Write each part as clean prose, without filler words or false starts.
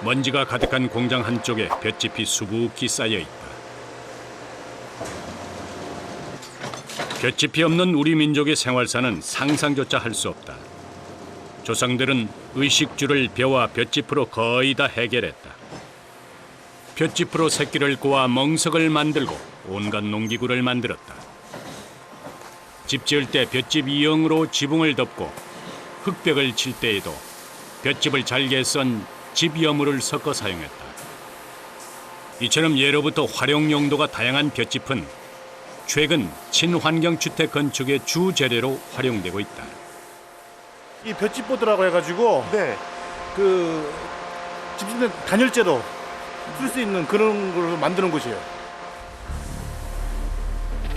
먼지가 가득한 공장 한쪽에 볏짚이 수북히 쌓여 있다. 볏짚이 없는 우리 민족의 생활사는 상상조차 할 수 없다. 조상들은 의식주를 벼와 볏짚으로 거의 다 해결했다. 볏짚으로 새끼를 꼬아 멍석을 만들고 온갖 농기구를 만들었다. 집 지을 때 볏짚 이형으로 지붕을 덮고 흙벽을 칠 때에도 볏짚을 잘게 썬 집여물을 섞어 사용했다. 이처럼 예로부터 활용 용도가 다양한 볏짚은 최근 친환경 주택 건축의 주 재료로 활용되고 있다. 이 볏짚보드라고 해가지고 네. 그 집짓는 단열재로 쓸 수 있는 그런 걸 만드는 곳이에요.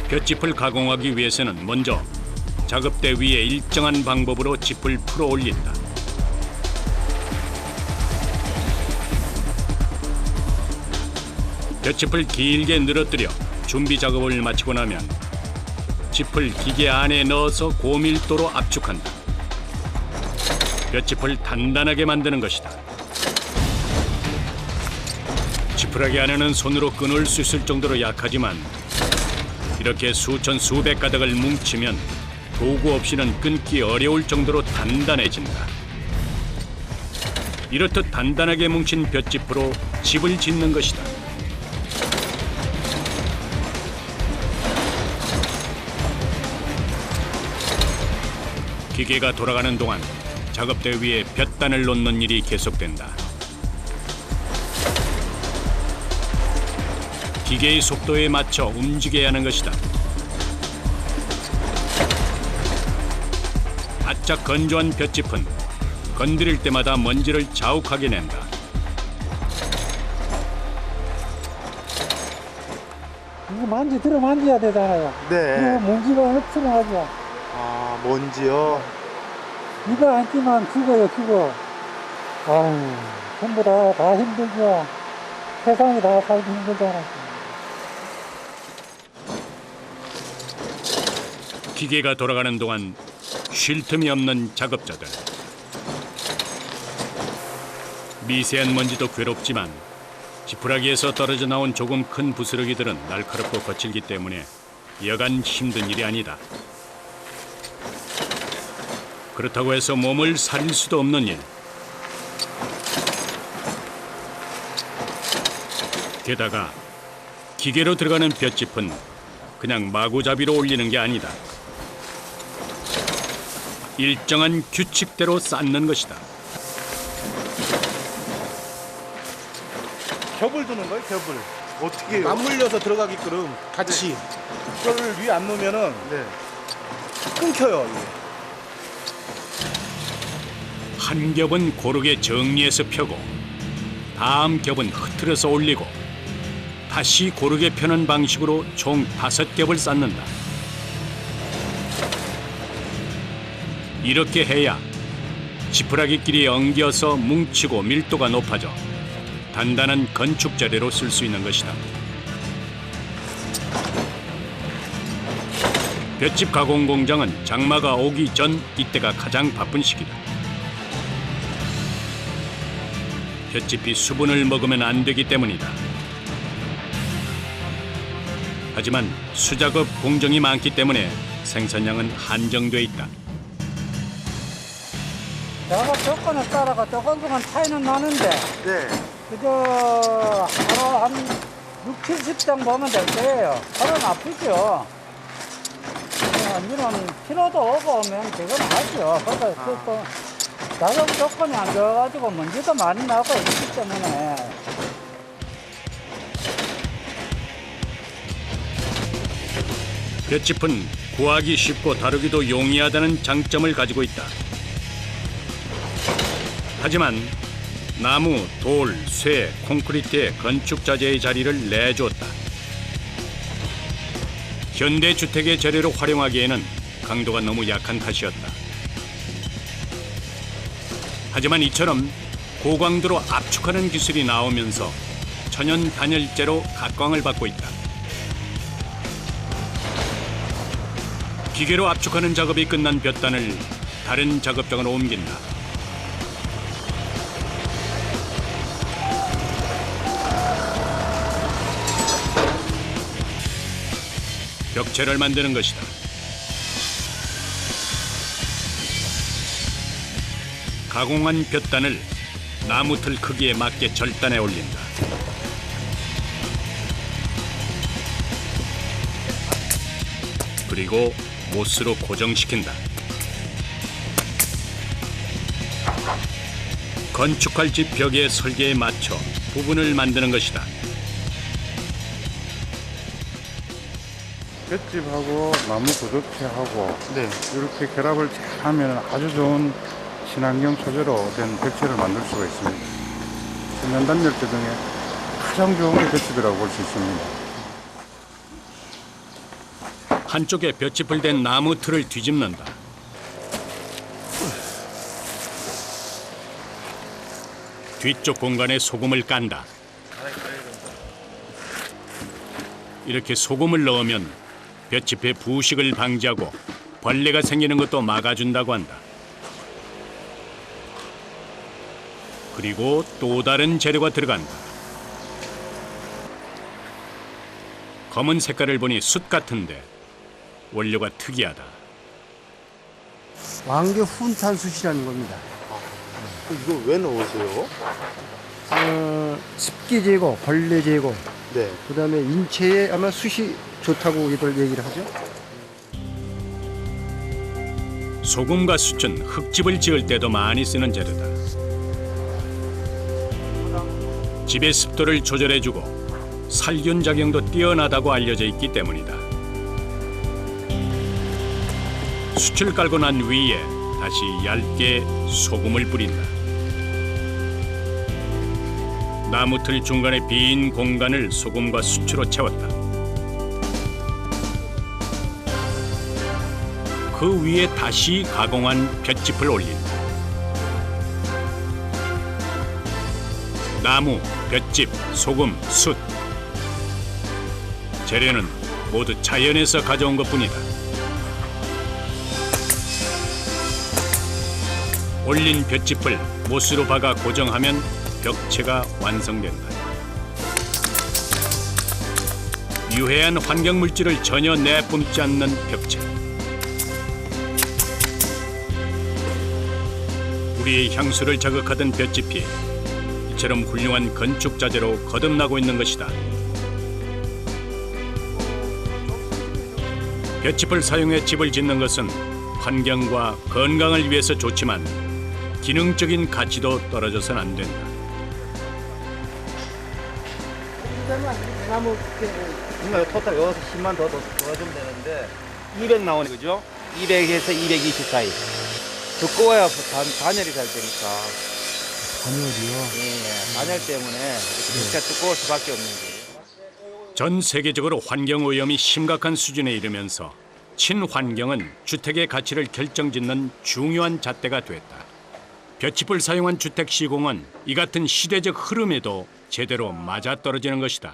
볏짚을 가공하기 위해서는 먼저 작업대 위에 일정한 방법으로 짚을 풀어 올린다. 볏짚을 길게 늘어뜨려 준비 작업을 마치고 나면 짚을 기계 안에 넣어서 고밀도로 압축한다. 볏짚을 단단하게 만드는 것이다. 지푸라기 안에는 손으로 끊을 수 있을 정도로 약하지만 이렇게 수천 수백 가닥을 뭉치면 도구 없이는 끊기 어려울 정도로 단단해진다. 이렇듯 단단하게 뭉친 볏짚으로 집을 짓는 것이다. 기계가 돌아가는 동안 작업대 위에 볏단을 놓는 일이 계속된다. 기계의 속도에 맞춰 움직여야 하는 것이다. 바짝 건조한 볏짚은 건드릴 때마다 먼지를 자욱하게 낸다. 이거 들어 만져야 되잖아요. 네. 이거 먼지가 흡수하죠. 아, 먼지요. 이거 안 끼면 죽어요, 죽어. 아유, 전부 다 힘들죠. 세상이 다 살기 힘들잖아. 기계가 돌아가는 동안 쉴 틈이 없는 작업자들. 미세한 먼지도 괴롭지만 지푸라기에서 떨어져 나온 조금 큰 부스러기들은 날카롭고 거칠기 때문에 여간 힘든 일이 아니다. 그렇다고 해서 몸을 사릴 수도 없는 일. 게다가 기계로 들어가는 볏짚은 그냥 마구잡이로 올리는 게 아니다. 일정한 규칙대로 쌓는 것이다. 겹을 두는 거예요, 겹을. 어떻게 해요? 맞물려서 들어가게끔 같이. 그거를 위에 안 놓으면은 네. 끊겨요, 이게. 한 겹은 고르게 정리해서 펴고 다음 겹은 흐트러서 올리고 다시 고르게 펴는 방식으로 총 5겹을 쌓는다. 이렇게 해야 지푸라기끼리 엉겨서 뭉치고 밀도가 높아져 단단한 건축 재료로 쓸 수 있는 것이다. 볏짚 가공 공장은 장마가 오기 전 이때가 가장 바쁜 시기다. 볏짚이 수분을 먹으면 안 되기 때문이다. 하지만 수작업 공정이 많기 때문에 생산량은 한정돼 있다. 작업 조건에 따라가 조금씩은 차이는 나는데, 네. 그저 하루 한 6, 70장 보면 될 거예요. 하루는 아프죠. 이런 피로도 오고 오면 지금 하죠. 그래서 또 작업 조건이 안 좋아가지고 먼지도 많이 나고 있기 때문에. 볏짚은 구하기 쉽고 다루기도 용이하다는 장점을 가지고 있다. 하지만 나무, 돌, 쇠, 콘크리트의 건축 자재의 자리를 내줬다. 현대 주택의 재료로 활용하기에는 강도가 너무 약한 탓이었다. 하지만 이처럼 고강도로 압축하는 기술이 나오면서 천연 단열재로 각광을 받고 있다. 기계로 압축하는 작업이 끝난 볏단을 다른 작업장으로 옮긴다. 벽체를 만드는 것이다. 가공한 볕단을 나무틀 크기에 맞게 절단해 올린다. 그리고 못으로 고정시킨다. 건축할 집 벽의 설계에 맞춰 부분을 만드는 것이다. 볏짚하고 나무 구덕체하고 네. 이렇게 결합을 잘 하면 아주 좋은 친환경 소재로 된 벽체를 만들 수가 있습니다. 천연단열재 등에 가장 좋은 게 볏짚이라고 볼 수 있습니다. 한쪽에 볏짚을 댄 나무 틀을 뒤집는다. 뒤쪽 공간에 소금을 깐다. 이렇게 소금을 넣으면 볏짚의 부식을 방지하고 벌레가 생기는 것도 막아준다고 한다. 그리고 또 다른 재료가 들어간다. 검은 색깔을 보니 숯 같은데 원료가 특이하다. 왕개 훈탄숯이라는 겁니다. 이거 왜 넣으세요? 습기 제거, 벌레 제거, 네. 그다음에 인체에 아마 숯이 좋다고 이들 얘기를 하죠. 소금과 숯은 흙집을 지을 때도 많이 쓰는 재료다. 집의 습도를 조절해주고 살균 작용도 뛰어나다고 알려져 있기 때문이다. 숯을 깔고 난 위에 다시 얇게 소금을 뿌린다. 나무틀 중간에 빈 공간을 소금과 숯으로 채웠다. 그 위에 다시 가공한 볏짚을 올린다. 나무, 볏짚, 소금, 숯. 재료는 모두 자연에서 가져온 것뿐이다. 올린 볏짚을 못으로 박아 고정하면 벽체가 완성된다. 유해한 환경물질을 전혀 내뿜지 않는 벽체. 우리의 향수를 자극하던 볏짚이 이처럼 훌륭한 건축 자재로 거듭나고 있는 것이다. 볏짚을 사용해 집을 짓는 것은 환경과 건강을 위해서 좋지만 기능적인 가치도 떨어져서는 안 된다. 정말 토탈 여기서 10만 더 넣어주면 되는데 200 나오네, 그죠? 200에서 220 사이. 두꺼워야 단열이 잘 되니까. 단열이요? 예, 단열 때문에 이렇게 두꺼울 수밖에 없는 거예요. 전 세계적으로 환경 오염이 심각한 수준에 이르면서 친환경은 주택의 가치를 결정짓는 중요한 잣대가 됐다. 볏짚을 사용한 주택 시공은 이 같은 시대적 흐름에도 제대로 맞아떨어지는 것이다.